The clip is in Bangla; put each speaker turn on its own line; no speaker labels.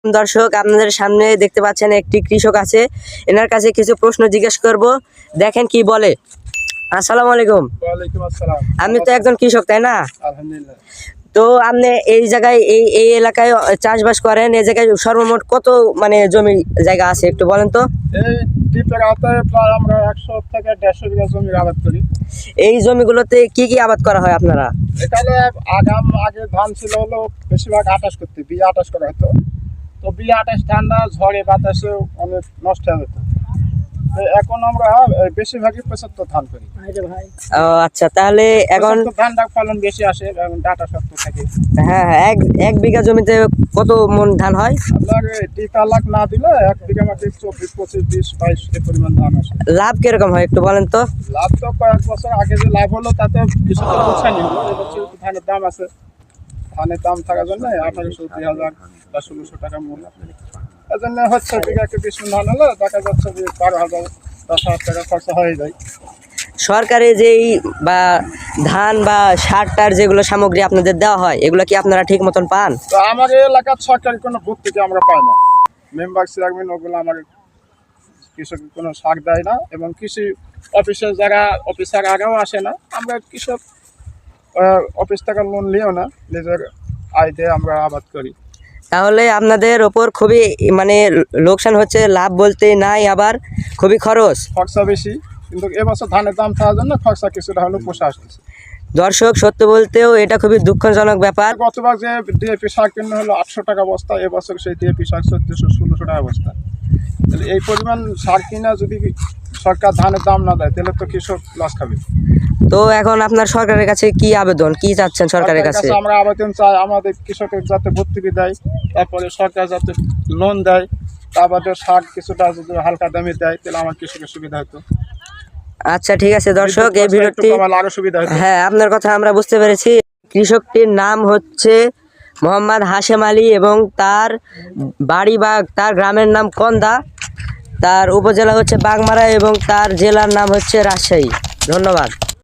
দর্শক আপনাদের সামনে দেখতে পাচ্ছেন একটি কৃষক আছে, এনার কাছে কিছু প্রশ্ন জিজ্ঞেস করব, দেখেন কি বলে। আসসালামু আলাইকুম।
ওয়ালাইকুম আসসালাম।
আপনি তো একজন কৃষক তাই না?
আলহামদুলিল্লাহ।
তো আপনি এই জায়গায় এই এলাকায় চাষবাস করেন, এই জায়গায় সর্বমোট কত মানে জমি জায়গা আছে একটু বলেন তো।
এই দ্বীপের আওতায় প্রায় আমরা 100 থেকে 150 বিঘা জমির আবাদ করি।
এই জমিগুলোতে কি কি আবাদ করা হয় আপনারা?
এখানে আগে ধান ছিল হলো বেশিরভাগ আটাশ করতে, বিয়ে আটাশ করা হতো। তো বিয়ে আটাশ ধানটা ঝড়ে বাতাসে অনেক নষ্ট হয়ে যেত। তো এখন আমরা বেশিরভাগই 75 ধান করি।
ও আচ্ছা, তাহলে এখন
ধানটা ফলন বেশি আসে এবং ডাটা শক্ত থাকে।
হ্যাঁ হ্যাঁ, এক বিঘা জমিতে কত মন ধান হয়?
আপনার টিকা লাখ না দিলে 1 বিঘা মাটি 24, 25, 20, 22 এই পরিমাণ ধান আসে।
লাভ কিরকম হয় একটু বলেন তো।
লাভ তো কয়েক বছর আগে যে লাভ হলো তাতে কিছুটা লোকসানই হলো। এবছর ধানের দাম আছে, ধানের দাম থাকার জন্য 1800, 2000 বা 1600 টাকা মূল্য। এই জন্য হচ্ছে বিঘাকে 20 মণ ধান হলে দেখা যাচ্ছে যে 12,000, 10,000 টাকা খরচা হয়ে যায়।
সরকারি যেই বা ধান বা সার যেগুলো সামগ্রী আপনাদের দেওয়া হয়, এগুলো কি আপনারা ঠিক মতন পান?
তো আমার এই এলাকার সরকারি কোনো ভর্তুকি আমরা পাই না। মেম্বার চেয়ারম্যান ওগুলো আমার কৃষক কোনো সার দেয় না, এবং কৃষি অফিসের যারা অফিসার আগেও আসে না। আমরা কৃষক অফিস থেকে লোন নিও না, নিজের আয় দিয়ে আমরা আবাদ করি।
তাহলে আপনাদের ওপর খুবই মানে লোকসান হচ্ছে, লাভ বলতে নাই, আবার খুবই
খরচা বেশি, কিন্তু এবছর ধানের দাম থাকার জন্য খরচা কিছুটা হলেও পোষা আসতেছে।
দর্শক সত্য বলতেও এটা খুবই দুঃখজনক ব্যাপার।
গতবার যে ডিএপি সার কিনে হলো 800 টাকা বস্তা, এবছর সেই ডিএপি সার 1400, 1600 টাকা বস্তা। তাহলে এই পরিমাণ সার কিনা যদি সরকার ধানের দাম না দেয় তাহলে তো কৃষক লস খাবে।
তো এখন আপনার সরকারের কাছে কি আবেদন, কি চাচ্ছেন সরকারের কাছে?
আমরা আবেদন চাই আমাদের কৃষকের যাতে ভর্তুকি দেয়, তারপরে সরকার যাতে লোন দেয়, তারপরে সার কিছুটা যদি হালকা দামে দেয় তাহলে আমার কৃষকের সুবিধা হতো।
আচ্ছা ঠিক আছে দর্শক, এই ভিডিওটি
আরো সুবিধা হতো।
হ্যাঁ, আপনার কথা আমরা বুঝতে পেরেছি। কৃষকটির নাম হচ্ছে মোহাম্মদ হাশেম আলী, এবং তার বাড়ি বা তার গ্রামের নাম কন্দা, তার উপজেলা হচ্ছে বাগমারা, এবং তার জেলার নাম হচ্ছে রাজশাহী। ধন্যবাদ।